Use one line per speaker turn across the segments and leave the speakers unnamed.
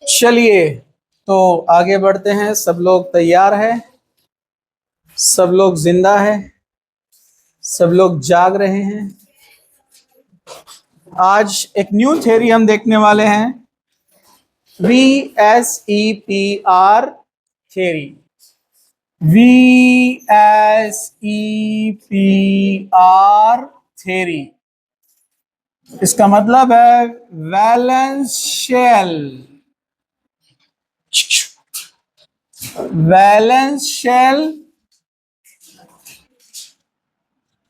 चलिए तो आगे बढ़ते हैं। सब लोग तैयार है? सब लोग जिंदा है? सब लोग जाग रहे हैं? आज एक न्यू थ्योरी हम देखने वाले हैं, VSEPR थ्योरी। VSEPR थ्योरी, इसका मतलब है valence shell. Valence shell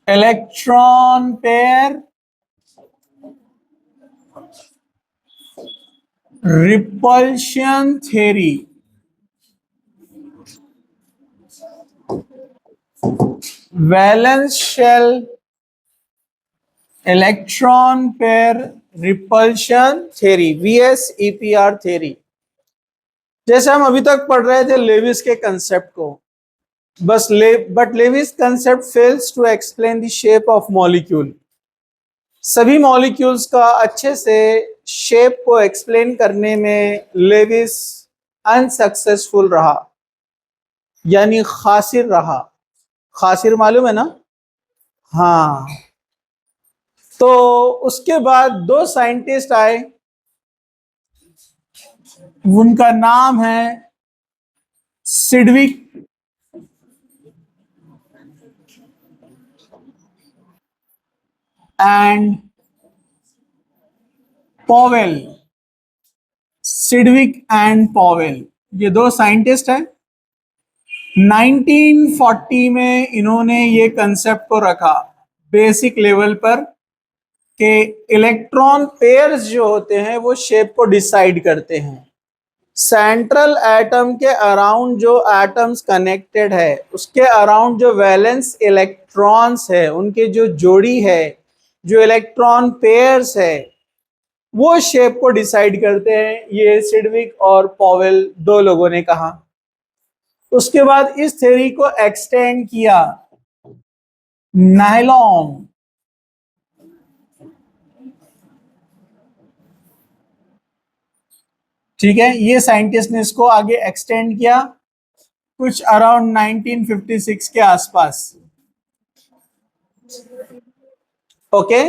electron pair repulsion theory. Valence shell electron pair repulsion theory, VSEPR theory. जैसे हम अभी तक पढ़ रहे थे लेविस के कंसेप्ट को, but Lewis concept fails to explain the shape of molecule. सभी मॉलिक्यूल्स का अच्छे से शेप को एक्सप्लेन करने में लेविस अनसक्सेसफुल रहा, यानी खासिर रहा। खासिर मालूम है ना? हाँ। तो उसके बाद दो साइंटिस्ट आए, उनका नाम है Sidgwick and Powell. Sidgwick and Powell, ये दो साइंटिस्ट हैं। 1940 में इन्होंने ये कंसेप्ट को रखा बेसिक लेवल पर कि इलेक्ट्रॉन पेयर्स जो होते हैं वो शेप को डिसाइड करते हैं। सेंट्रल एटम के अराउंड जो एटम्स कनेक्टेड है उसके अराउंड जो वैलेंस इलेक्ट्रॉन्स है, उनके जो जोड़ी है, जो इलेक्ट्रॉन पेयर्स है, वो शेप को डिसाइड करते हैं। ये सिडविक और पॉवेल दो लोगों ने कहा। उसके बाद इस थ्योरी को एक्सटेंड किया नायलॉन। ठीक है, ये साइंटिस्ट ने इसको आगे एक्सटेंड किया कुछ अराउंड 1956 के आसपास। ओके,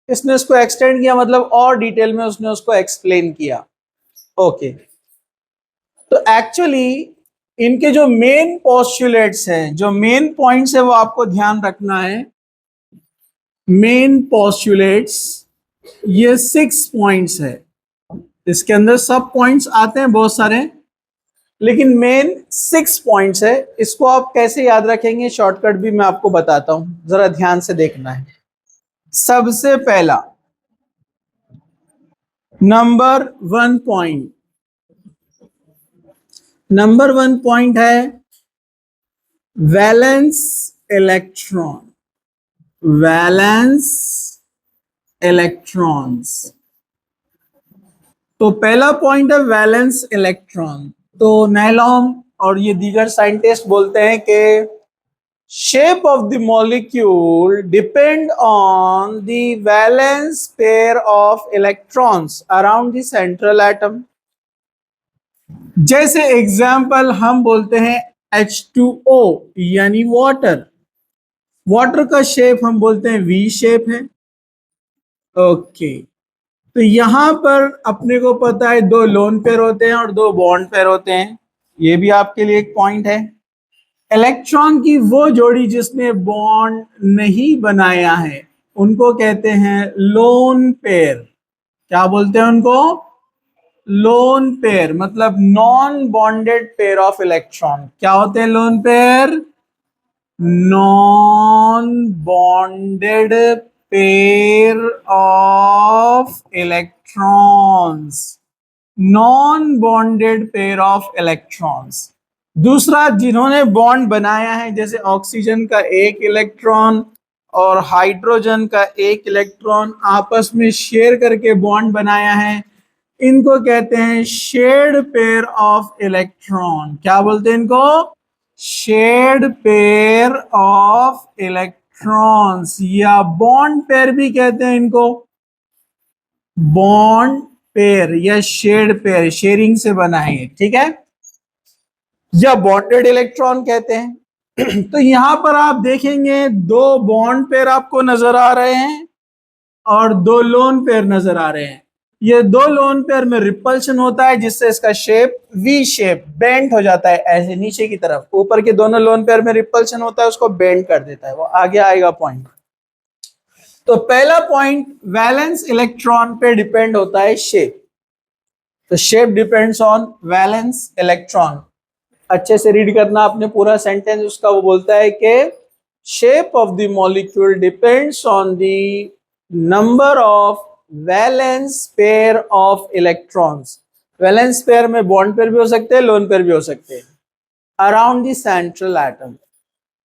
इसने इसको एक्सटेंड किया, मतलब और डिटेल में उसने उसको एक्सप्लेन किया। ओके, तो एक्चुअली इनके जो मेन पोस्टुलेट्स हैं, जो मेन पॉइंट्स है, वो आपको ध्यान रखना है। मेन पोस्टुलेट्स ये 6 पॉइंट्स है। इसके अंदर सब पॉइंट्स आते हैं बहुत सारे, लेकिन मेन 6 पॉइंट्स है। इसको आप कैसे याद रखेंगे, शॉर्टकट भी मैं आपको बताता हूं, जरा ध्यान से देखना है। सबसे पहला नंबर 1 पॉइंट, नंबर 1 पॉइंट है वैलेंस इलेक्ट्रॉन। वैलेंस इलेक्ट्रॉन्स, तो पहला पॉइंट है वैलेंस इलेक्ट्रॉन। तो नायलॉन और ये दीगर साइंटिस्ट बोलते हैं कि shape of the molecule depend on the valence pair of electrons around the central atom। जैसे एग्जाम्पल हम बोलते हैं H2O यानी वाटर। वाटर का शेप हम बोलते हैं V शेप है। ओके, तो यहां पर अपने को पता है 2 लोन पेयर होते हैं और 2 बॉन्ड पेयर होते हैं। ये भी आपके लिए एक पॉइंट है। इलेक्ट्रॉन की वो जोड़ी जिसने बॉन्ड नहीं बनाया है उनको कहते हैं लोन पेयर। क्या बोलते हैं उनको? लोन पेयर, मतलब non bonded pair of electron. क्या होते हैं lone pair? Non bonded pair of electrons. Non bonded pair of electrons. दूसरा, जिन्होंने बॉन्ड बनाया है, जैसे ऑक्सीजन का एक इलेक्ट्रॉन और हाइड्रोजन का एक इलेक्ट्रॉन आपस में शेयर करके बॉन्ड बनाया है, इनको कहते हैं शेयर्ड पेयर ऑफ इलेक्ट्रॉन। क्या बोलते हैं इनको? शेयर्ड पेयर ऑफ इलेक्ट्रॉन्स, या बॉन्ड पेयर भी कहते हैं इनको। बॉन्ड पेयर या शेड पेयर, शेयरिंग से बना है ये, ठीक है, या बॉन्डेड इलेक्ट्रॉन कहते हैं। तो यहां पर आप देखेंगे दो बॉन्ड पेयर आपको नजर आ रहे हैं और दो लोन पेयर नजर आ रहे हैं। ये दो लोन पेयर में रिपल्शन होता है जिससे इसका शेप वी शेप बेंट हो जाता है ऐसे नीचे की तरफ। ऊपर के दोनों लोन पेयर में रिपल्शन होता है, उसको बेंड कर देता है, वो आगे आएगा पॉइंट। तो पहला पॉइंट, वैलेंस इलेक्ट्रॉन पे डिपेंड होता है शेप। तो shape depends on valence electron. अच्छे से रीड करना आपने पूरा सेंटेंस उसका। वो बोलता है कि shape of the molecule depends on the number of valence pair of electrons. Valence pair में बॉन्ड पेयर भी हो सकते हैं, लोन पेयर भी हो सकते हैं, अराउंड द सेंट्रल एटम।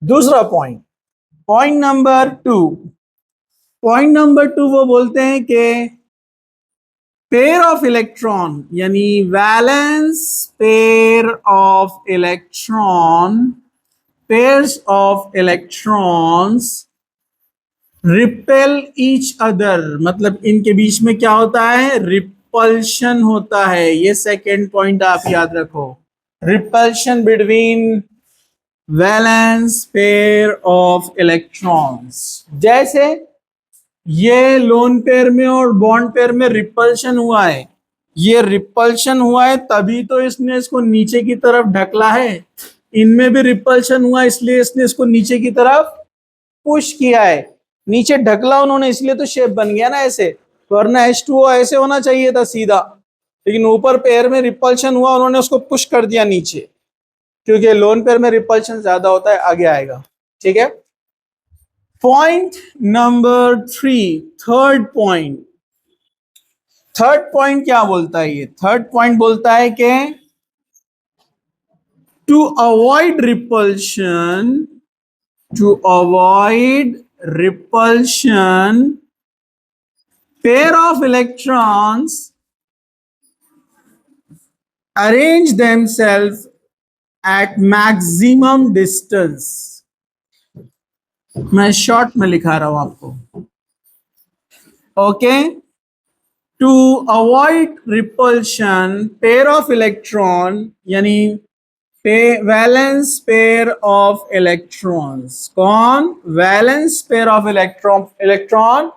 दूसरा point, point number 2, point number 2 वो बोलते हैं कि पेयर ऑफ इलेक्ट्रॉन यानी valence pair of electron, pairs of electrons repel each other, मतलब इनके बीच में क्या होता है, रिपल्शन होता है। ये सेकेंड पॉइंट आप याद रखो, repulsion between valence pair of electrons. जैसे ये लोन पेयर में और बॉन्ड पेयर में रिपल्शन हुआ है, ये रिपल्शन हुआ है तभी तो इसने इसको नीचे की तरफ ढकला है। इनमें भी रिपल्शन हुआ इसलिए इसने इसको नीचे की तरफ पुश किया है, नीचे ढकला उन्होंने, इसलिए तो शेप बन गया ना ऐसे, वरना H2O ऐसे होना चाहिए था सीधा, लेकिन ऊपर पेयर में रिपल्शन हुआ, उन्होंने उसको पुश कर दिया नीचे, क्योंकि लोन पेयर में रिपल्शन ज्यादा होता है, आगे आएगा, ठीक है। Point number 3, third point. Third point क्या बोलता है, ये थर्ड पॉइंट बोलता है कि to avoid repulsion, to avoid repulsion, pair of electrons arrange themselves at maximum distance। मैं शॉर्ट में लिखा रहा हूं आपको, okay. To avoid repulsion, pair of electron यानी वैलेंस पेयर ऑफ इलेक्ट्रॉन्स, कौन, valence pair of electron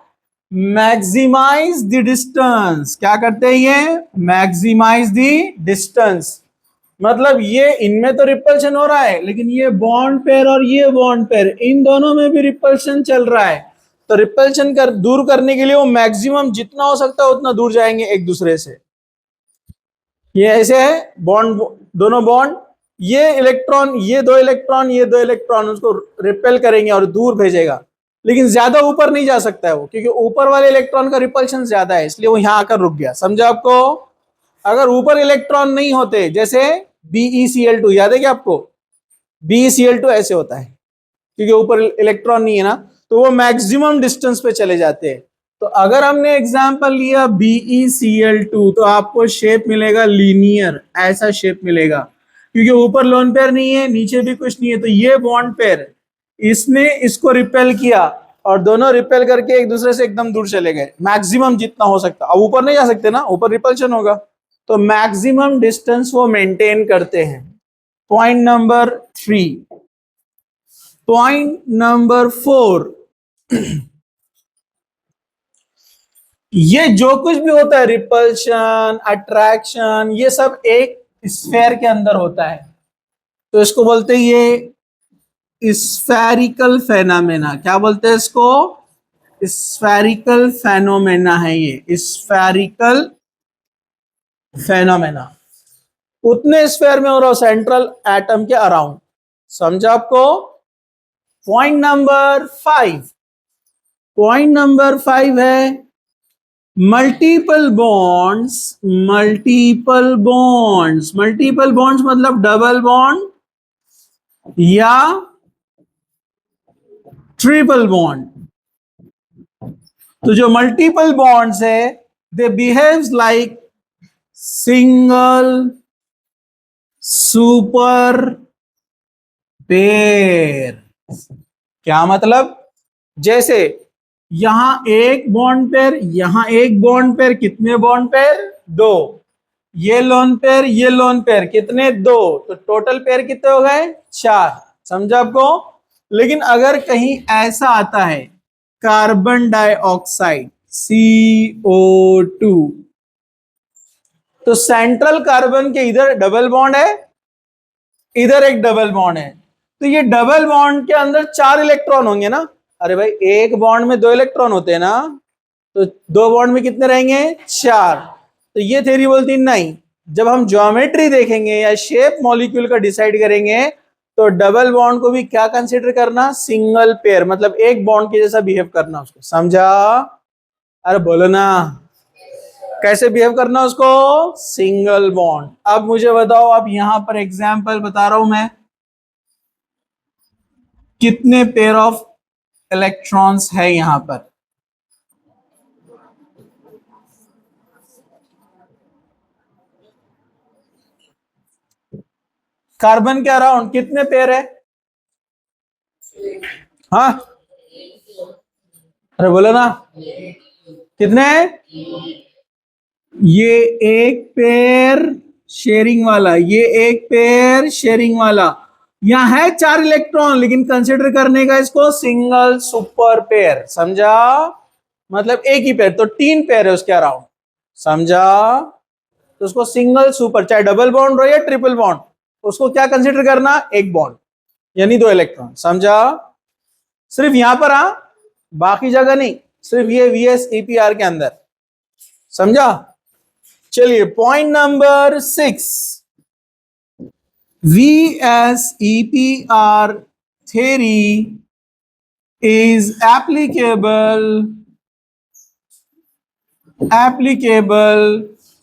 maximise the distance. क्या करते हैं ये, मैक्सिमाइज द डिस्टेंस, मतलब ये इनमें तो रिपल्शन हो रहा है, लेकिन ये बॉन्ड पेयर और ये बॉन्ड पेयर, इन दोनों में भी रिपल्शन चल रहा है। तो रिपल्शन दूर करने के लिए वो मैक्सिमम जितना हो सकता है उतना दूर जाएंगे एक दूसरे से। ये ऐसे है, बॉन्ड, दोनों बॉन्ड, ये इलेक्ट्रॉन, ये दो इलेक्ट्रॉन, ये दो इलेक्ट्रॉन उसको रिपेल करेंगे और दूर भेजेगा, लेकिन ज्यादा ऊपर नहीं जा सकता है वो, क्योंकि ऊपर वाले इलेक्ट्रॉन का रिपल्शन ज्यादा है, इसलिए वो यहां आकर रुक गया। समझा आपको। अगर ऊपर इलेक्ट्रॉन नहीं होते, जैसे BeCl2, याद है क्या आपको, BeCl2 ऐसे होता है, क्योंकि ऊपर इलेक्ट्रॉन नहीं है ना, तो वो मैक्सिमम डिस्टेंस पे चले जाते हैं। तो अगर हमने एग्जांपल लिया BeCl2, तो आपको शेप मिलेगा लीनियर, ऐसा शेप मिलेगा, क्योंकि ऊपर लोन पेयर नहीं है, नीचे भी कुछ नहीं है। तो ये बॉन्ड पेयर, इसने इसको रिपेल किया और दोनों रिपेल करके एक दूसरे से एकदम दूर चले गए, मैक्सिमम जितना हो सकता। अब ऊपर नहीं जा सकते ना, ऊपर रिपल्शन होगा, तो मैक्सिमम डिस्टेंस वो मेंटेन करते हैं। Point number 3। पॉइंट नंबर 4, ये जो कुछ भी होता है, रिपल्शन, अट्रैक्शन, ये सब एक स्फेयर के अंदर होता है, तो इसको बोलते हैं ये स्फेरिकल फेनोमेना। क्या बोलते हैं इसको, स्फेरिकल फेनोमेना है ये, स्फेरिकल फेनोमेना। उतने स्फेयर में हो रहा हो सेंट्रल एटम के अराउंड। समझा आपको। पॉइंट नंबर 5, पॉइंट नंबर 5 है multiple bonds. Multiple bonds, multiple bonds मतलब डबल बॉन्ड या ट्रिपल बॉन्ड। तो जो मल्टीपल बॉन्ड्स है, they behaves like single super pair. क्या मतलब, जैसे यहां एक बॉन्ड पेयर, यहां एक बॉन्ड पेयर, कितने बॉन्ड पेयर, दो, ये लोन पेयर, ये लोन पेयर, कितने? दो, तो टोटल पेयर कितने हो गए? चार। समझा आपको? लेकिन अगर कहीं ऐसा आता है कार्बन डाइऑक्साइड CO2, तो सेंट्रल कार्बन के इधर डबल बॉन्ड है, इधर एक डबल बॉन्ड है, तो ये डबल बॉन्ड के अंदर चार इलेक्ट्रॉन होंगे ना। अरे भाई, एक बॉन्ड में दो इलेक्ट्रॉन होते हैं ना, तो दो बॉन्ड में कितने रहेंगे? चार। तो ये थ्योरी बोलती नहीं, जब हम ज्योमेट्री देखेंगे या शेप मॉलिक्यूल का डिसाइड करेंगे, तो डबल बॉन्ड को भी क्या कंसीडर करना? सिंगल पेयर, मतलब एक बॉन्ड के जैसा बिहेव करना उसको। समझा? अरे बोलो ना, कैसे बिहेव करना उसको? Single bond. अब मुझे बताओ, अब यहां पर एग्जाम्पल बता रहा हूं मैं, कितने पेयर ऑफ इलेक्ट्रॉन्स है यहां पर? कार्बन के अराउंड कितने पेयर है? हाँ, अरे बोलो ना, कितने? ये एक पेयर शेयरिंग वाला, ये एक पेयर शेयरिंग वाला। यहां है चार इलेक्ट्रॉन, लेकिन कंसिडर करने का इसको सिंगल सुपर पेयर। समझा? मतलब एक ही पेयर, तो तीन पेयर है उसके अराउंड। समझा? तो उसको सिंगल सुपर, चाहे डबल बॉन्ड हो या ट्रिपल बॉन्ड, उसको क्या कंसिडर करना? एक बॉन्ड, यानी दो इलेक्ट्रॉन। समझा? सिर्फ यहां पर, हाँ, बाकी जगह नहीं, सिर्फ ये VSEPR के अंदर। समझा? चलिए point number 6, VSEPR theory is applicable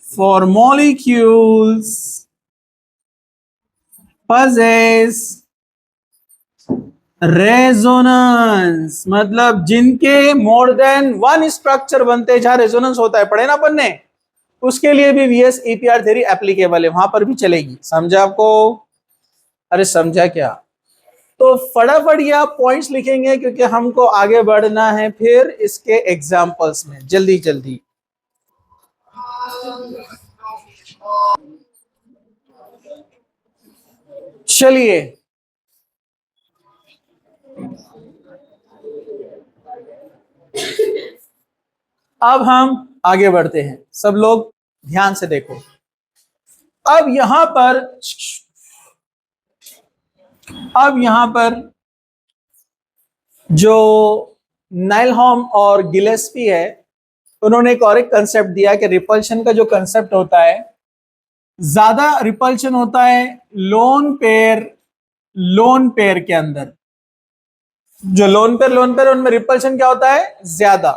for molecules possess resonance, मतलब जिनके मोर देन वन स्ट्रक्चर बनते हैं, जहां रेजोनेंस होता है, पढ़े ना अपन ने, उसके लिए भी VSEPR थ्योरी एप्लीकेबल है, वहां पर भी चलेगी। समझा आपको? अरे समझा क्या? तो फटाफट ये आप पॉइंट्स लिखेंगे, क्योंकि हमको आगे बढ़ना है फिर इसके एग्जाम्पल्स में, जल्दी जल्दी। चलिए अब हम आगे बढ़ते हैं, सब लोग ध्यान से देखो। अब यहां पर जो नाइलहॉम और गिलेस्पी है, उन्होंने एक और एक कंसेप्ट दिया कि रिपल्शन का जो कंसेप्ट होता है, ज्यादा रिपल्शन होता है लोन पेयर के अंदर। जो लोन पेयर उनमें रिपल्शन क्या होता है? ज्यादा,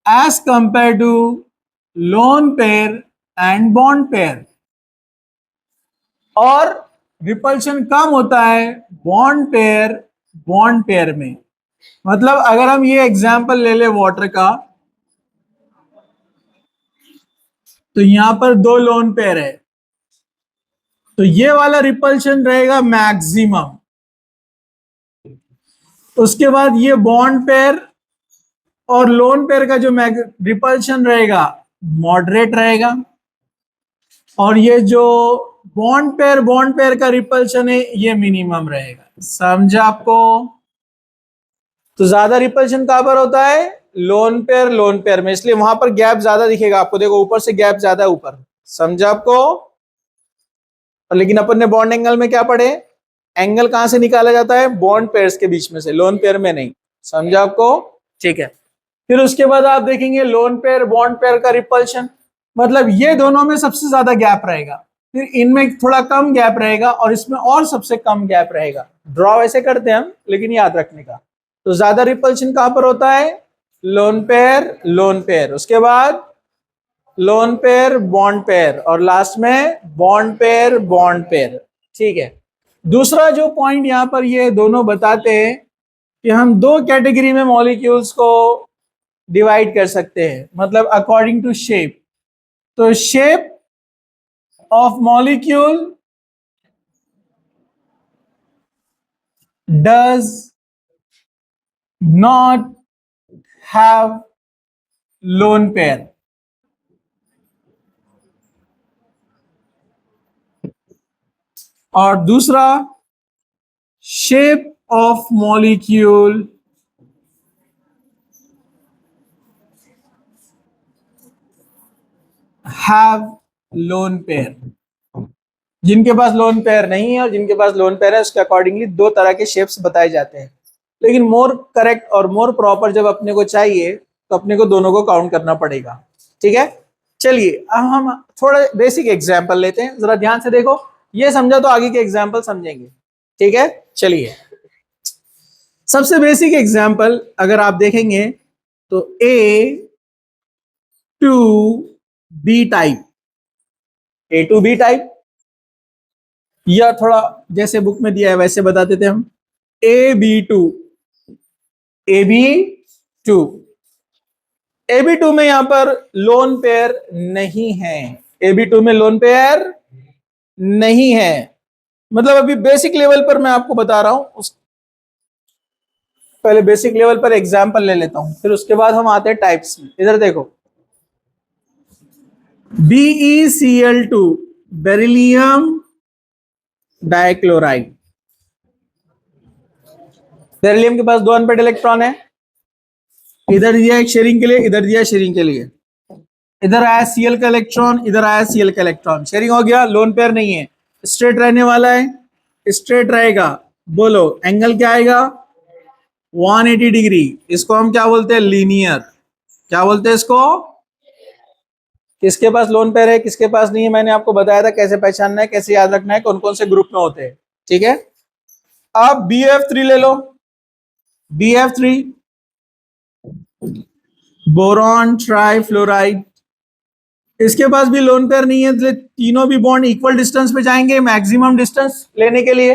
as compare to lone pair and bond pair. और रिपल्शन कम होता है बॉन्ड पेयर में। मतलब अगर हम ये एग्जांपल ले ले वाटर का, तो यहां पर दो लोन पेयर है, तो ये वाला रिपल्शन रहेगा मैक्सिमम, उसके बाद ये बॉन्ड पेयर और लोन पेयर का जो रिपल्शन रहेगा मॉडरेट रहेगा, और ये जो बॉन्ड पेयर का रिपल्शन है ये मिनिमम रहेगा। समझा आपको? तो ज्यादा रिपल्शन कहां पर होता है? लोन पेयर में, इसलिए वहां पर गैप ज्यादा दिखेगा आपको। देखो ऊपर से गैप ज्यादा है ऊपर। समझा आपको? और लेकिन अपन ने बॉन्ड एंगल में क्या पढ़े? एंगल कहां से निकाला जाता है? बॉन्ड पेयर्स के बीच में से, लोन पेयर में नहीं। समझा आपको? ठीक है। फिर उसके बाद आप देखेंगे लोन पेयर बॉन्ड पेयर का रिपल्शन, मतलब ये दोनों में सबसे ज्यादा गैप रहेगा, फिर इनमें थोड़ा कम गैप रहेगा, और इसमें और सबसे कम गैप रहेगा। ड्रॉ ऐसे करते हैं हम, लेकिन याद रखने का। तो ज्यादा रिपल्शन कहां पर होता है? लोन पेयर, उसके बाद लोन पेयर बॉन्ड पेयर, और लास्ट में बॉन्ड पेयर। ठीक है। दूसरा जो पॉइंट यहां पर ये दोनों बताते हैं कि हम दो कैटेगरी में मॉलिक्यूल्स को डिवाइड कर सकते हैं, मतलब अकॉर्डिंग टू शेप। तो shape of molecule does not have lone pair. और दूसरा shape of molecule have lone pair. जिनके पास लोन पेयर नहीं है और जिनके पास लोन पेयर है उसके अकॉर्डिंगली दो तरह के शेप्स बताए जाते हैं, लेकिन मोर करेक्ट और मोर प्रॉपर जब अपने को चाहिए तो अपने को दोनों को काउंट करना पड़ेगा। ठीक है, चलिए अब हम थोड़ा बेसिक एग्जांपल लेते हैं, जरा ध्यान से देखो, ये समझा तो आगे के एग्जांपल समझेंगे। ठीक है, चलिए सबसे बेसिक एग्जांपल अगर आप देखेंगे तो A to B type, A to B type, या थोड़ा जैसे बुक में दिया है वैसे बता देते हम, AB2, AB2, AB2 में यहां पर लोन पेयर नहीं है, AB2 में लोन पेयर नहीं है। मतलब अभी बेसिक लेवल पर मैं आपको बता रहा हूं, पहले बेसिक लेवल पर एग्जांपल ले लेता हूं, फिर उसके बाद हम आते हैं टाइप्स में। इधर देखो, BeCl2 बेरिलियम डाइक्लोराइड, बेरिलियम के पास 2 अनपेड इलेक्ट्रॉन है, इधर दिया है शेयरिंग के लिए, इधर दिया है शेयरिंग के लिए, इधर आया Cl का इलेक्ट्रॉन, इधर आया Cl का इलेक्ट्रॉन, शेयरिंग हो गया, लोन पेयर नहीं है, स्ट्रेट रहने वाला है, स्ट्रेट रहेगा। बोलो एंगल क्या आएगा, 180 डिग्री। इसको हम क्या बोलते हैं, लीनियर। क्या बोलते हैं इसको, किसके पास लोन पेयर है किसके पास नहीं है मैंने आपको बताया था, कैसे पहचानना है, कैसे याद रखना है, कौन कौन से ग्रुप में होते हैं। ठीक है, अब BF3 ले लो, BF3 बोरॉन ट्राइफ्लोराइड, इसके पास भी लोन पेयर नहीं है, इसलिए तीनों भी बॉन्ड इक्वल डिस्टेंस पे जाएंगे मैक्सिमम डिस्टेंस लेने के लिए।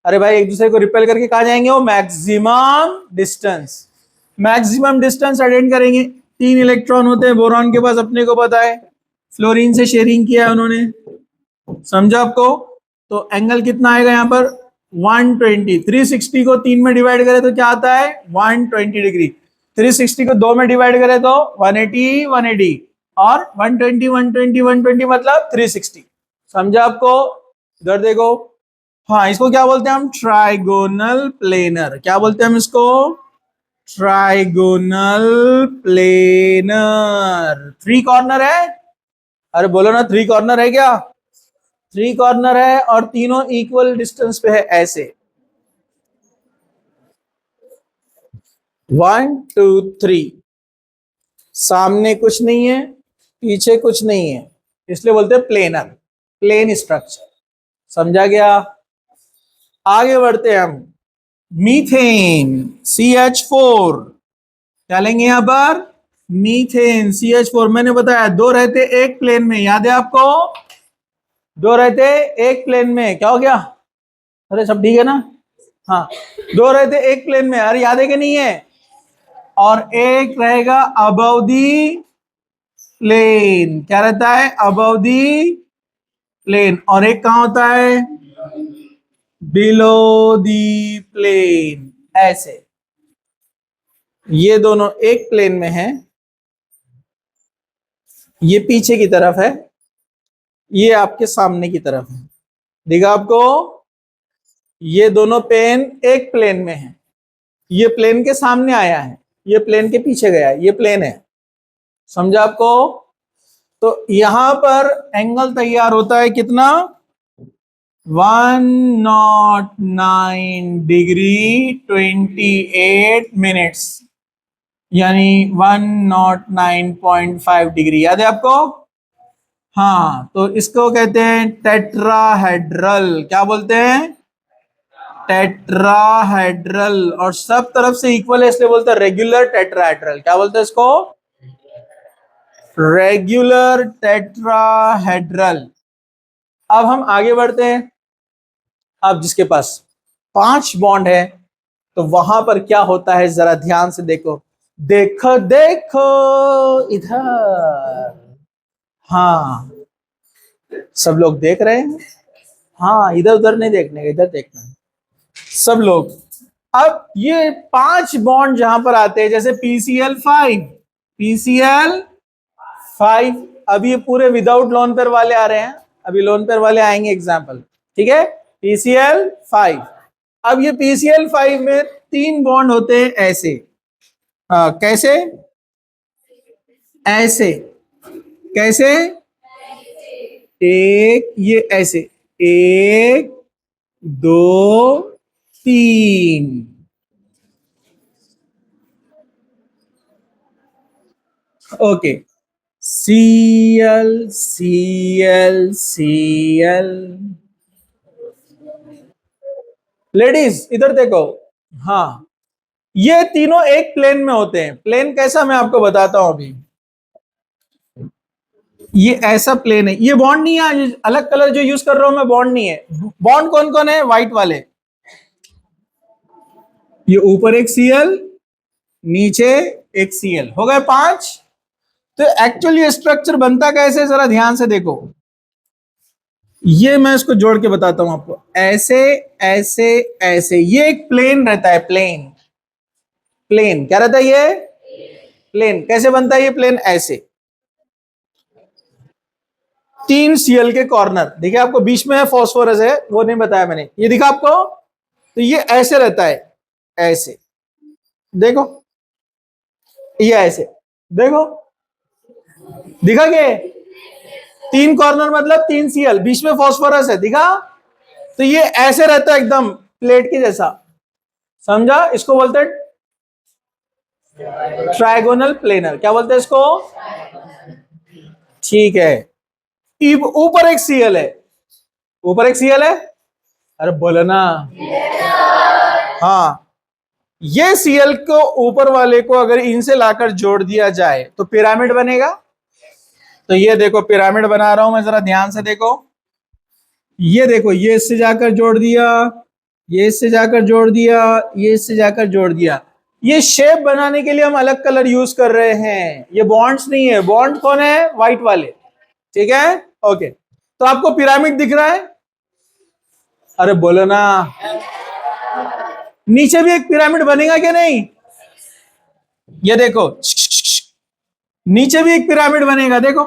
अरे भाई एक दूसरे को रिपेल करके कहा जाएंगे, वो maximum distance, maximum distance attend करेंगे। 3 इलेक्ट्रॉन होते हैं बोरॉन के पास, अपने को पता है, फ्लोरीन से शेयरिंग किया है उन्होंने, समझा आपको। तो एंगल कितना आएगा यहाँ पर, 120। 360 को 3 में डिवाइड करें तो क्या आता है, 120 डिग्री। 360 को 2 में डिवाइड करें तो 180 180, और 120 120 120 मतलब 360। समझा आपको। इधर देखो, हाँ इसको क्या बोलते हैं हम, ट्राइगोनल प्लेनर। क्या बोलते हैं हम इसको, ट्राइगोनल प्लेनर। 3 कॉर्नर है, अरे बोलो ना 3 कॉर्नर है क्या, 3 कॉर्नर है और तीनों इक्वल डिस्टेंस पे है, ऐसे 1 2 3, सामने कुछ नहीं है पीछे कुछ नहीं है, इसलिए बोलते हैं प्लेनर, प्लेन स्ट्रक्चर। समझा गया। आगे बढ़ते हैं हम, मीथेन CH4, क्या लेंगे यहां पर, मीथेन CH4। मैंने बताया 2 रहते एक प्लेन में, याद है आपको, 2 रहते एक प्लेन में, क्या हो गया, अरे सब ठीक है ना, हाँ 2 रहते एक प्लेन में, अरे याद है कि नहीं है, और एक रहेगा अबव दी प्लेन, क्या रहता है, अबव दी प्लेन, और एक कहां होता है, बिलो दी प्लेन। ऐसे ये दोनों एक प्लेन में है, ये पीछे की तरफ है, ये आपके सामने की तरफ है, दिखा आपको, ये दोनों पेन एक प्लेन में है, ये प्लेन के सामने आया है, ये प्लेन के पीछे गया है, ये प्लेन है। समझा आपको। तो यहां पर एंगल तैयार होता है कितना, 109 डिग्री 28 मिनट्स, यानी 109.5 डिग्री, याद है आपको। हाँ तो इसको कहते हैं टेट्राहेड्रल। क्या बोलते हैं, टेट्राहेड्रल, और सब तरफ से इक्वल है इसलिए बोलते हैं रेगुलर टेट्राहेड्रल। क्या बोलते हैं इसको, रेगुलर टेट्राहेड्रल। अब हम आगे बढ़ते हैं। अब जिसके पास 5 बॉन्ड है तो वहां पर क्या होता है, जरा ध्यान से देखो, देखो देखो इधर, हाँ सब लोग देख रहे हैं, हाँ इधर उधर नहीं देखने, इधर देखना है सब लोग। अब ये 5 बॉन्ड जहां पर आते हैं, जैसे PCl5, PCl5, अब ये पूरे विदाउट लोन पेयर वाले आ रहे हैं, अभी लोन पेयर वाले आएंगे एग्जाम्पल। ठीक है, PCl5। अब ये PCl5 में 3 बॉन्ड होते हैं ऐसे। कैसे? ऐसे। कैसे? एक, ये ऐसे, 1 2 3। ओके, Cl लेडीज इधर देखो। हाँ, ये तीनों एक प्लेन में होते हैं। प्लेन कैसा, मैं आपको बताता हूं अभी। ये ऐसा प्लेन है, ये बॉन्ड नहीं है, ये अलग कलर जो यूज कर रहा हूं मैं बॉन्ड नहीं है। बॉन्ड कौन कौन है? व्हाइट वाले। ये ऊपर एक Cl, नीचे एक Cl, हो गए 5। तो एक्चुअली स्ट्रक्चर बनता कैसे, जरा ध्यान से देखो। ये मैं इसको जोड़ के बताता हूं आपको। ऐसे ऐसे ऐसे, ये एक प्लेन रहता है। प्लेन, प्लेन क्या रहता है? ये प्लेन कैसे बनता है? ये प्लेन ऐसे, 3 Cl के कॉर्नर दिखे आपको, बीच में है फॉस्फोरस है, वो नहीं बताया मैंने, ये दिखा आपको। तो ये ऐसे रहता है, ऐसे देखो, ये ऐसे देखो, दिखा के 3 कॉर्नर मतलब 3 Cl, बीच में फॉस्फोरस है, दिखा। तो ये ऐसे रहता है एकदम प्लेट के जैसा, समझा? इसको बोलते हैं ट्राइगोनल प्लेनर। क्या बोलते हैं इसको? ठीक है। ऊपर एक Cl है, ऊपर एक Cl है, अरे बोलो ना। हाँ, ये Cl को ऊपर वाले को अगर इनसे लाकर जोड़ दिया जाए तो पिरामिड बनेगा। तो ये देखो पिरामिड बना रहा हूं मैं, जरा ध्यान से देखो। ये देखो, ये इससे जाकर जोड़ दिया, ये इससे जाकर जोड़ दिया, ये इससे जाकर जोड़ दिया। ये शेप बनाने के लिए हम अलग कलर यूज कर रहे हैं, ये बॉन्ड्स नहीं है। बॉन्ड कौन है? व्हाइट वाले, ठीक है। ओके, तो आपको पिरामिड दिख रहा है? अरे बोलो ना। नीचे भी एक पिरामिड बनेगा क्या? नहीं, ये देखो, नीचे भी एक पिरामिड बनेगा, देखो।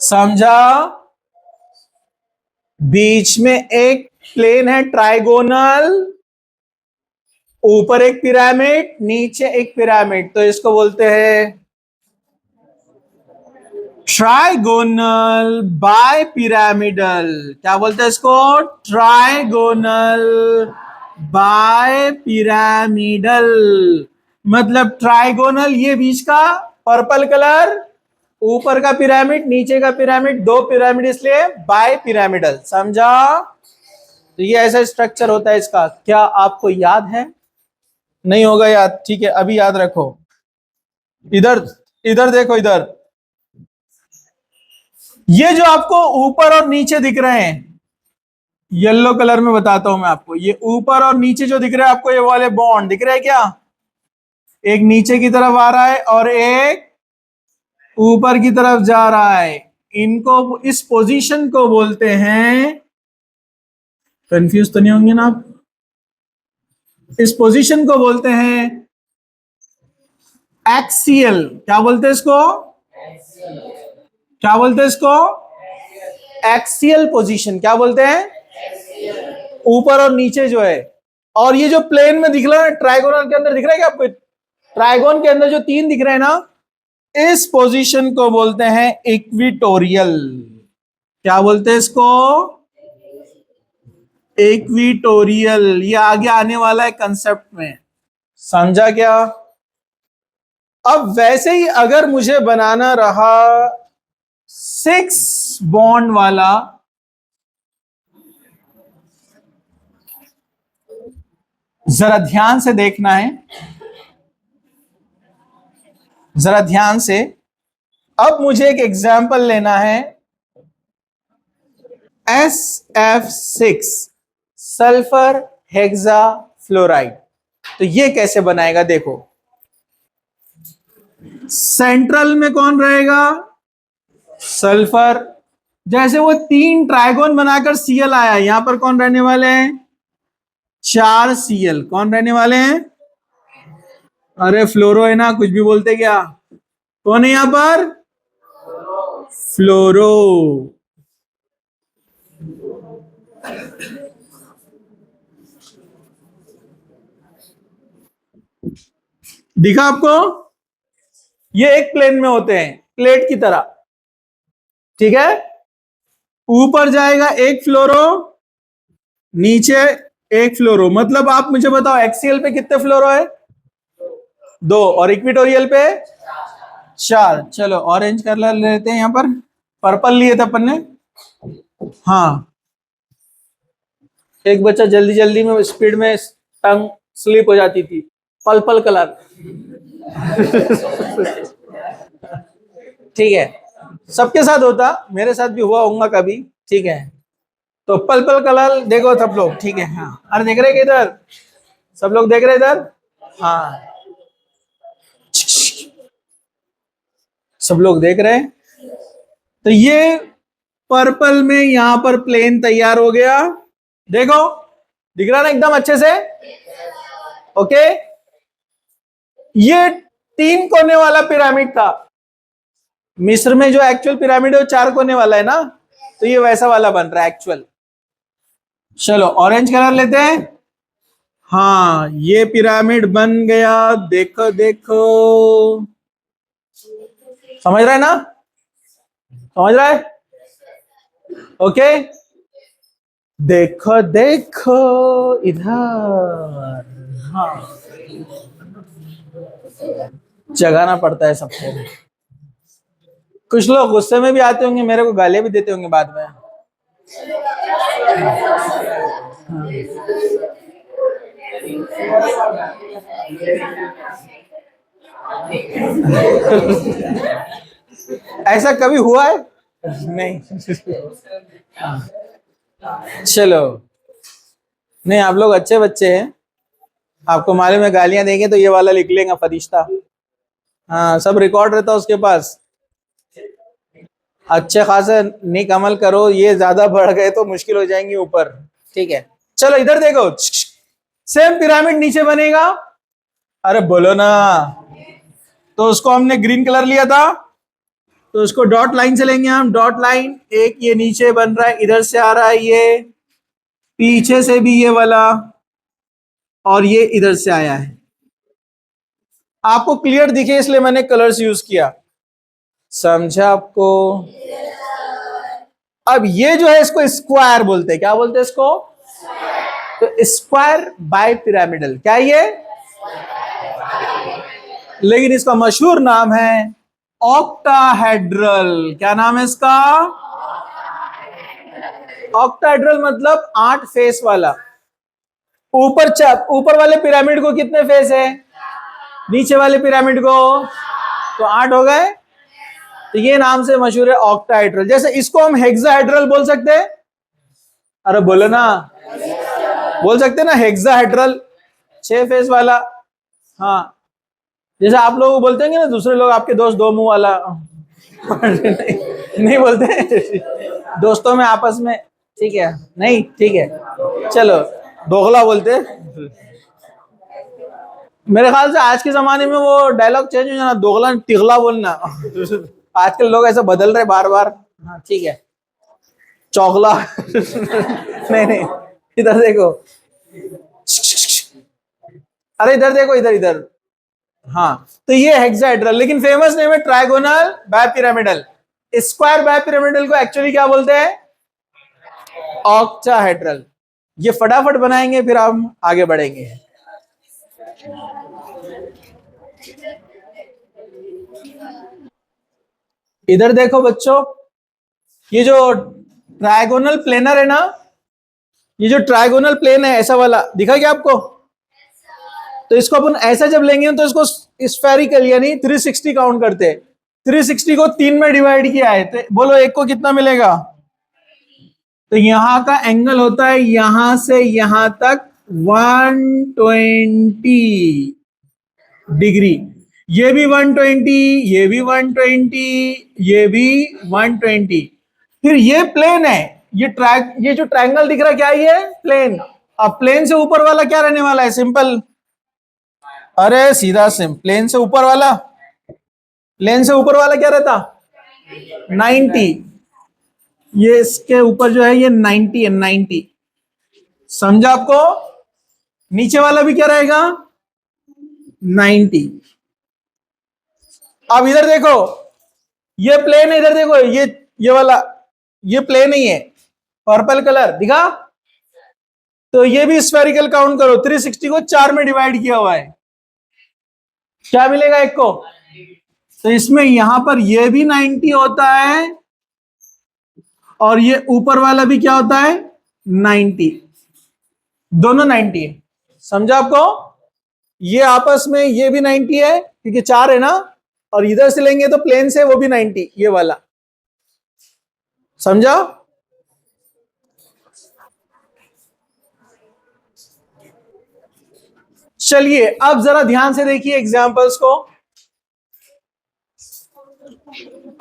समझा? बीच में एक प्लेन है ट्राइगोनल, ऊपर एक पिरामिड, नीचे एक पिरामिड, तो इसको बोलते हैं ट्राइगोनल बाय पिरामिडल। क्या बोलते हैं इसको? Trigonal bipyramidal. मतलब ट्राइगोनल, ये बीच का पर्पल कलर, ऊपर का पिरामिड, नीचे का पिरामिड, 2 पिरामिड, इसलिए बाय पिरामिडल। समझा? तो ये ऐसा स्ट्रक्चर होता है इसका। क्या आपको याद है? नहीं होगा याद, ठीक है, अभी याद रखो। इधर, इधर देखो, इधर ये जो आपको ऊपर और नीचे दिख रहे हैं, येलो कलर में बताता हूं मैं आपको। ये ऊपर और नीचे जो दिख रहा है आपको, ये वाले बॉन्ड दिख रहे हैं क्या? एक नीचे की तरफ आ रहा है और एक ऊपर की तरफ जा रहा है। इनको, इस पोजीशन को बोलते हैं, कंफ्यूज तो नहीं होंगे ना आप? इस पोजीशन को बोलते हैं एक्सियल। क्या बोलते हैं इसको? क्या बोलते हैं इसको? Axial position. क्या बोलते हैं? ऊपर और नीचे जो है। और ये जो प्लेन में दिख रहा है ट्राइगोनल के अंदर, दिख रहा है क्या आपको? ट्राइगोन के अंदर जो 3 दिख रहे हैं ना, इस पोजीशन को बोलते हैं इक्विटोरियल। क्या बोलते हैं इसको? इक्विटोरियल। ये आगे आने वाला है कंसेप्ट में, समझा क्या? अब वैसे ही अगर मुझे बनाना रहा 6 बॉन्ड वाला, जरा ध्यान से देखना है, जरा ध्यान से। अब मुझे एक एग्जाम्पल लेना है, SF6 सल्फर हेक्सा फ्लोराइड। तो ये कैसे बनाएगा? देखो, सेंट्रल में कौन रहेगा? सल्फर। जैसे वो 3 ट्राइगोन बनाकर Cl आया, यहां पर कौन रहने वाले हैं? 4 Cl। कौन रहने वाले हैं? अरे फ्लोरो है ना, कुछ भी बोलते क्या। कौन है यहां पर? फ्लोरो। दिखा आपको? ये एक प्लेन में होते हैं, प्लेट की तरह। ठीक है, ऊपर जाएगा एक फ्लोरो, नीचे एक फ्लोरो। मतलब आप मुझे बताओ एक्सीएल पे कितने फ्लोरो है? दो। और इक्विटोरियल पे? चार। चलो ऑरेंज कलर लेते हैं यहां पर, पर्पल लिए थे अपन ने। हाँ, एक बच्चा जल्दी जल्दी में स्पीड में टंग स्लिप हो जाती थी। Purple colour. ठीक है, सबके साथ होता, मेरे साथ भी हुआ होगा कभी। ठीक है, तो पर्पल कलर देखो सब लोग। ठीक है, हाँ, अरे देख रहे इधर, सब लोग देख रहे इधर। हाँ, सब लोग देख रहे हैं। तो ये पर्पल में यहां पर प्लेन तैयार हो गया। देखो, दिख रहा ना एकदम अच्छे से। ओके, ये 3 कोने वाला पिरामिड था। मिस्र में जो एक्चुअल पिरामिड है वो 4 कोने वाला है ना, तो ये वैसा वाला बन रहा है एक्चुअल। चलो ऑरेंज कलर लेते हैं। हाँ, ये पिरामिड बन गया। देखो देखो, समझ रहा है ना? समझ रहा है? ओके, देखो देखो इधर। हाँ, जगाना पड़ता है सबको। कुछ लोग गुस्से में भी आते होंगे, मेरे को गालियां भी देते होंगे बाद में। ऐसा कभी हुआ है? नहीं। चलो, नहीं आप लोग अच्छे बच्चे हैं, आपको मालूम है गालियां देंगे तो ये वाला लिख लेगा फरिश्ता। हाँ, सब रिकॉर्ड रहता है उसके पास। अच्छे खासे नेक अमल करो, ये ज्यादा बढ़ गए तो मुश्किल हो जाएंगी ऊपर। ठीक है, चलो इधर देखो, सेम पिरामिड नीचे बनेगा। अरे बोलो ना। तो उसको हमने ग्रीन कलर लिया था, तो उसको डॉट लाइन से लेंगे हम। डॉट लाइन, एक ये नीचे बन रहा है, इधर से आ रहा है ये, पीछे से भी ये वाला, और ये इधर से आया है। आपको क्लियर दिखे इसलिए मैंने कलर्स यूज किया। समझा आपको? अब ये जो है इसको स्क्वायर बोलते हैं। क्या बोलते हैं इसको? तो स्क्वायर बाय पिरामिडल, क्या ये? लेकिन इसका मशहूर नाम है ऑक्टाहेड्रल। क्या नाम है इसका? ऑक्टाहेड्रल मतलब 8 फेस वाला। ऊपर वाले पिरामिड को कितने फेस है? नीचे वाले पिरामिड को तो 8 हो गए। तो ये नाम से मशहूर है ऑक्टाहेड्रल। जैसे इसको हम हेक्साहेड्रल बोल सकते हैं। अरे बोलो ना, बोल सकते हैं ना हेक्साहेड्रल, 6 फेस वाला। हाँ, जैसे आप लोग बोलते हैं ना, दूसरे लोग आपके दोस्त 2 मुंह वाला। नहीं, नहीं बोलते दोस्तों में आपस में। ठीक है, नहीं ठीक है, चलो दोगला बोलते। मेरे ख्याल से आज के जमाने में वो डायलॉग चेंज हो जाना, दोगला तिगला बोलना। आजकल लोग ऐसा बदल रहे बार बार। हाँ ठीक है, चौगला। नहीं नहीं, इधर देखो, अरे इधर देखो, इधर इधर। हाँ, तो ये हेक्साहेड्रल, लेकिन फेमस नेम है ट्राइगोनल बायपिरामिडल। स्क्वायर बायपिरामिडल को एक्चुअली क्या बोलते हैं? ऑक्टाहेड्रल। ये फटाफट बनाएंगे फिर हम आगे बढ़ेंगे। इधर देखो बच्चों, ये जो ट्राइगोनल प्लेनर है ना, ये जो ट्राइगोनल प्लेन है ऐसा वाला, दिखा क्या आपको? तो इसको अपन ऐसा जब लेंगे तो इसको स्फेरिकल यानी 360 काउंट करते हैं। 360 को 3 में डिवाइड किया है, तो बोलो एक को कितना मिलेगा? तो यहां का एंगल होता है यहां से यहां तक 120 डिग्री। ये भी 120, ये भी 120, ये भी 120। फिर ये प्लेन है, ये जो ट्रायंगल दिख रहा है क्या? ये प्लेन। अब प्लेन से ऊपर वाला क्या रहने वाला है? सिंपल, अरे सीधा सिम, प्लेन से ऊपर वाला, प्लेन से ऊपर वाला क्या रहता? 90। ये इसके ऊपर जो है ये 90 है, 90। समझा आपको? नीचे वाला भी क्या रहेगा? 90। अब इधर देखो, ये प्लेन है, इधर देखो, ये वाला, ये प्लेन ही है, पर्पल कलर दिखा? तो ये भी स्फेरिकल काउंट करो, 360 को 4 में डिवाइड किया हुआ है, क्या मिलेगा एक को? तो इसमें यहां पर ये भी 90 होता है और ये ऊपर वाला भी क्या होता है? 90। दोनों 90 है। समझा आपको? ये आपस में ये भी 90 है क्योंकि 4 है ना, और इधर से लेंगे तो प्लेन से वो भी 90, ये वाला। समझा? चलिए अब जरा ध्यान से देखिए एग्जांपल्स को।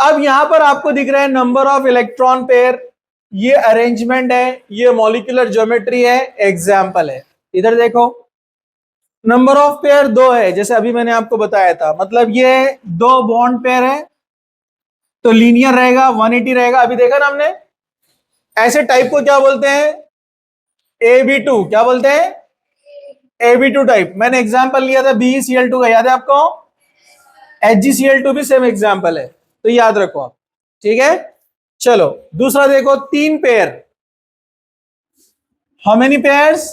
अब यहां पर आपको दिख रहा है नंबर ऑफ इलेक्ट्रॉन पेयर, ये अरेंजमेंट है, ये मॉलिक्यूलर ज्योमेट्री है, एग्जाम्पल है। इधर देखो, नंबर ऑफ पेयर 2 है, जैसे अभी मैंने आपको बताया था, मतलब ये 2 बॉन्ड पेयर है तो लीनियर रहेगा, 180 रहेगा। अभी देखा ना हमने, ऐसे टाइप को क्या बोलते हैं? AB2। क्या बोलते हैं? AB2 type. मैंने एग्जांपल लिया था BeCl2 का, याद है आपको? HgCl2 भी सेम एग्जांपल है, तो याद रखो आप, ठीक है? चलो दूसरा देखो, 3 pair. How many pairs?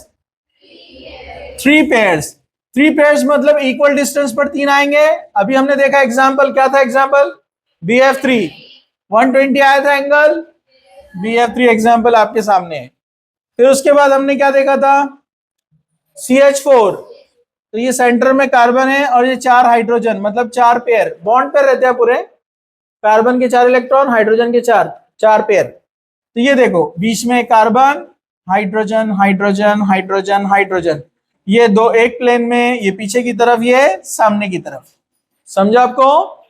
3 pairs. 3 pairs मतलब इक्वल डिस्टेंस पर 3 आएंगे। अभी हमने देखा एग्जांपल, क्या था एग्जांपल? BF3, 120 आया था एंगल, BF3 एग्जांपल आपके सामने है। फिर उसके बाद हमने क्या देखा था? CH4, तो ये सेंटर में कार्बन है और ये 4 हाइड्रोजन, मतलब 4 पेयर, बॉन्ड पेयर रहते हैं पूरे, कार्बन के 4 इलेक्ट्रॉन, हाइड्रोजन के 4 पेयर। तो ये देखो, बीच में carbon, hydrogen, hydrogen, hydrogen, hydrogen, ये दो एक प्लेन में, ये पीछे की तरफ, ये सामने की तरफ। समझा आपको?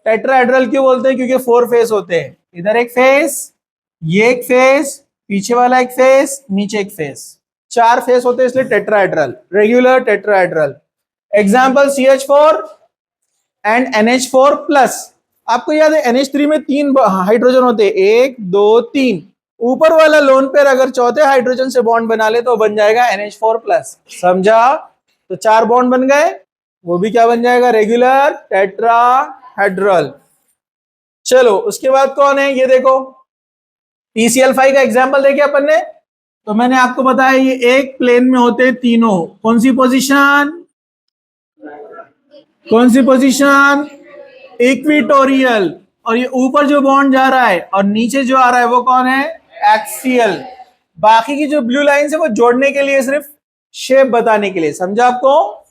टेट्राहेड्रल क्यों बोलते हैं? क्योंकि 4 फेस होते हैं, इधर एक फेस, ये एक फेस, पीछे वाला एक फेस, नीचे एक फेस, 4 फेस होते हैं, इसलिए tetrahedral, regular tetrahedral. Example CH4 and NH4 plus. आपको याद है NH3 में 3 हाइड्रोजन होते हैं, 1 2 3। ऊपर वाला लोन पेयर अगर चौथे हाइड्रोजन से बॉन्ड बना ले तो बन जाएगा NH4 प्लस। समझा? तो 4 बॉन्ड बन गए, वो भी क्या बन जाएगा? Regular tetrahedral. चलो उसके बाद कौन है? ये देखो, PCl5 का एग्जाम्पल देखे अपन ने, तो मैंने आपको बताया ये एक प्लेन में होते हैं तीनों। कौन सी पोजीशन? कौन सी पोजीशन? इक्विटोरियल। और ये ऊपर जो बॉन्ड जा रहा है और नीचे जो आ रहा है वो कौन है? एक्सियल। बाकी की जो ब्लू लाइन है वो जोड़ने के लिए, सिर्फ शेप बताने के लिए। समझा आपको?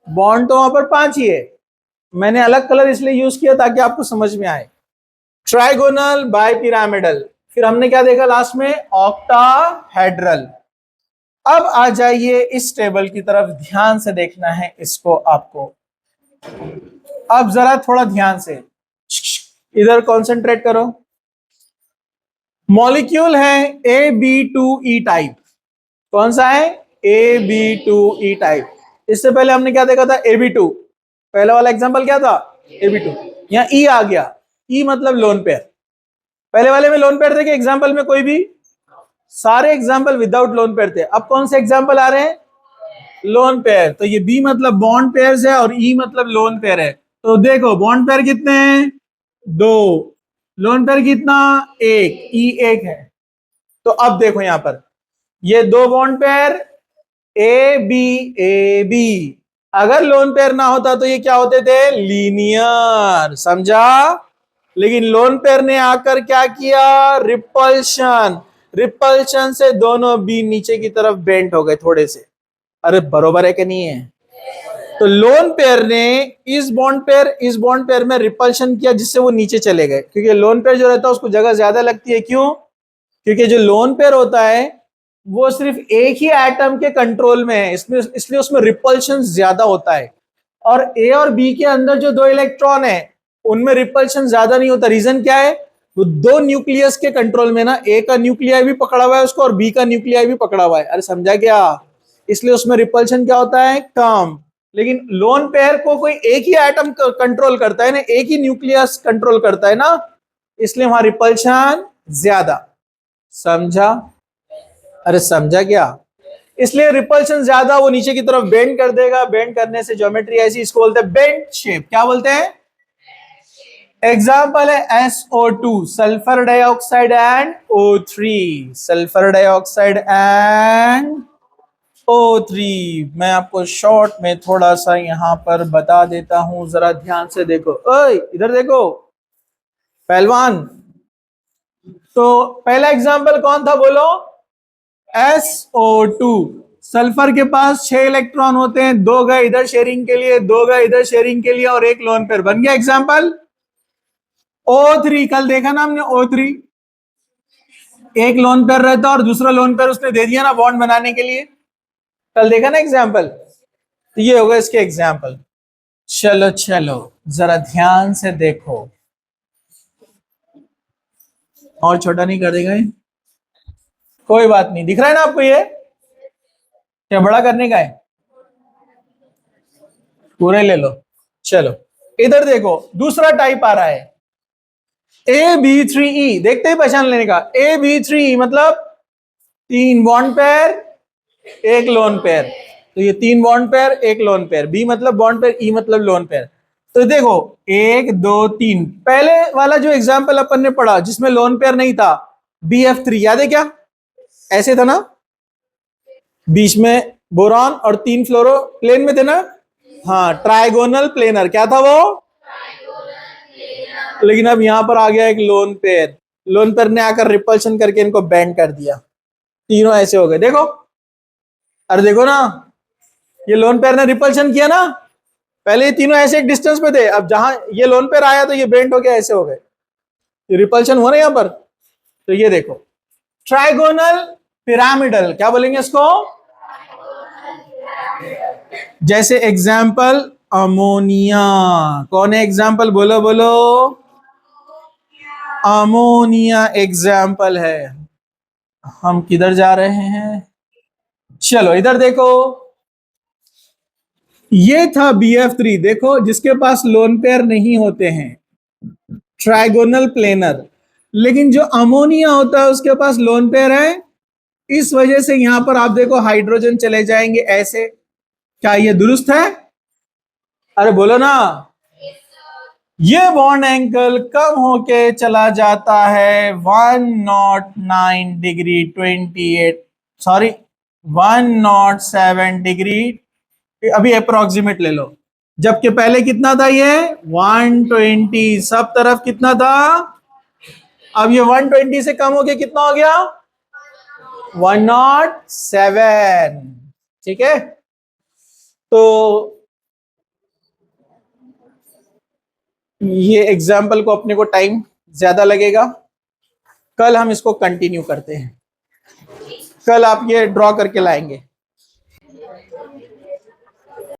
बॉन्ड तो वहां पर 5 ही है, मैंने अलग कलर इसलिए यूज किया ताकि आपको समझ में आए। ट्राइगोनल, बाइपिरामिडल, फिर हमने क्या देखा लास्ट में? ऑक्टाहेड्रल। अब आ जाइए इस टेबल की तरफ, ध्यान से देखना है इसको आपको। अब जरा थोड़ा ध्यान से इधर कंसंट्रेट करो। मॉलिक्यूल है AB2E टाइप। कौन सा है? AB2E type. इससे पहले हमने क्या देखा था? AB2। पहला वाला एग्जांपल क्या था? AB2। यहां E आ गया, E मतलब लोन पेयर। पहले वाले में लोन पेयर थे कि एग्जांपल में कोई भी? सारे एग्जांपल विदाउट लोन पेयर थे। अब कौन से एग्जांपल आ रहे हैं? Lone pair. तो ये B मतलब बॉन्ड पेयर है और E मतलब लोन पेयर है। तो देखो बॉन्ड पेयर कितने हैं? 2। लोन पेयर कितना? 1। E 1 है। तो अब देखो यहां पर ये 2 बॉन्ड पेयर AB। अगर लोन पेयर ना होता तो ये क्या होते थे? लीनियर। समझा? लेकिन लोन पेयर ने आकर क्या किया? रिपल्शन। रिपल्शन से दोनों B नीचे की तरफ बेंट हो गए थोड़े से। अरे बरोबर है कि नहीं है? तो लोन पेयर ने इस बॉन्ड पेयर में रिपल्शन किया जिससे वो नीचे चले गए, क्योंकि लोन पेयर जो रहता है उसको जगह ज्यादा लगती है। क्यों? क्योंकि जो लोन पेयर होता है वो सिर्फ एक ही एटम के कंट्रोल में है, इसलिए उसमें रिपल्शन ज्यादा होता है। और A और B के अंदर जो 2 इलेक्ट्रॉन है उनमें रिपल्शन ज्यादा नहीं होता। रीजन क्या है? वो 2 न्यूक्लियस के कंट्रोल में ना, A का न्यूक्लियाई भी पकड़ा हुआ है उसको और B का न्यूक्लियाई भी पकड़ा हुआ है। अरे समझा क्या? इसलिए उसमें रिपल्शन क्या होता है? कम। लेकिन लोन पेयर को कोई एक ही एटम कंट्रोल करता है ना, एक ही न्यूक्लियस कंट्रोल करता है ना, इसलिए वहां रिपल्शन ज्यादा। समझा? अरे समझा क्या? इसलिए रिपल्शन ज्यादा, वो नीचे की तरफ बेंड कर देगा, बेंड करने से ज्योमेट्री ऐसी, इसको बोलते हैं बेंड शेप। क्या बोलते हैं? एग्जाम्पल है SO2, sulphur dioxide and O3, sulphur dioxide and O3। मैं आपको शॉर्ट में थोड़ा सा यहां पर बता देता हूं, जरा ध्यान से देखो। ओए इधर देखो पहलवान। तो पहला एग्जाम्पल कौन था बोलो? SO2, सल्फर के पास 6 इलेक्ट्रॉन होते हैं, 2 गए इधर शेयरिंग के लिए, 2 गए इधर शेयरिंग के लिए, और एक लोन पेयर बन गया। एग्जाम्पल O3, कल देखा ना हमने O3, एक लोन पेयर रहता और दूसरा लोन पेयर उसने दे दिया ना बॉन्ड बनाने के लिए, कल देखा ना एग्जाम्पल। तो ये होगा इसके एग्जाम्पल। चलो चलो जरा ध्यान से देखो, और छोटा नहीं कर देगा ये? कोई बात नहीं, दिख रहा है ना आपको? ये क्या बड़ा करने का है? पूरे ले लो। चलो इधर देखो, दूसरा टाइप आ रहा है AB3E, देखते ही पहचान लेने का। AB3E मतलब 3 बॉन्ड पेयर, एक लोन पेयर। तो ये 3 बॉन्ड पेयर, एक लोन पेयर। B मतलब बॉन्ड पेयर, E मतलब लोन पेयर। तो देखो 1 2 3, पहले वाला जो एग्जाम्पल अपन ने पढ़ा जिसमें लोन पेयर नहीं था, BF3, याद है क्या? ऐसे था ना, बीच में बोरॉन और 3 फ्लोरो प्लेन में थे ना। हाँ, ट्राइगोनल प्लेनर, क्या था वो? लेकिन अब यहां पर आ गया एक लोन पेयर, लोन पेयर ने आकर रिपल्शन करके इनको बैंड कर दिया, तीनों ऐसे हो गए। देखो, अरे देखो ना, ये लोन पेयर ने रिपल्शन किया ना, पहले ये तीनों ऐसे एक डिस्टेंस पे थे, अब जहां ये लोन पेयर आया तो ये बेंड हो गया, ऐसे हो गए, रिपल्शन हुआ ना यहां पर। तो ये देखो ट्राइगोनल पिरामिडल, क्या बोलेंगे इसको? जैसे एग्जाम्पल अमोनिया, कौन है एग्जाम्पल? बोलो बोलो। अमोनिया एग्जाम्पल है। हम किधर जा रहे हैं? चलो इधर देखो, ये था BF3, देखो जिसके पास लोन पेयर नहीं होते हैं, ट्राइगोनल प्लेनर। लेकिन जो अमोनिया होता है उसके पास लोन पेयर है, इस वजह से यहां पर आप देखो हाइड्रोजन चले जाएंगे ऐसे। क्या ये दुरुस्त है? अरे बोलो ना। ये बॉन्ड एंगल कम होके चला जाता है 109 डिग्री 28, सॉरी 107 डिग्री, अभी अप्रोक्सीमेट ले लो, जबकि पहले कितना था ये? 120, सब तरफ कितना था? अब ये 120 से कम होके कितना हो गया? 107। ठीक है, तो ये एग्जाम्पल को अपने को टाइम ज्यादा लगेगा, कल हम इसको कंटिन्यू करते हैं, कल आप ये ड्रॉ करके लाएंगे।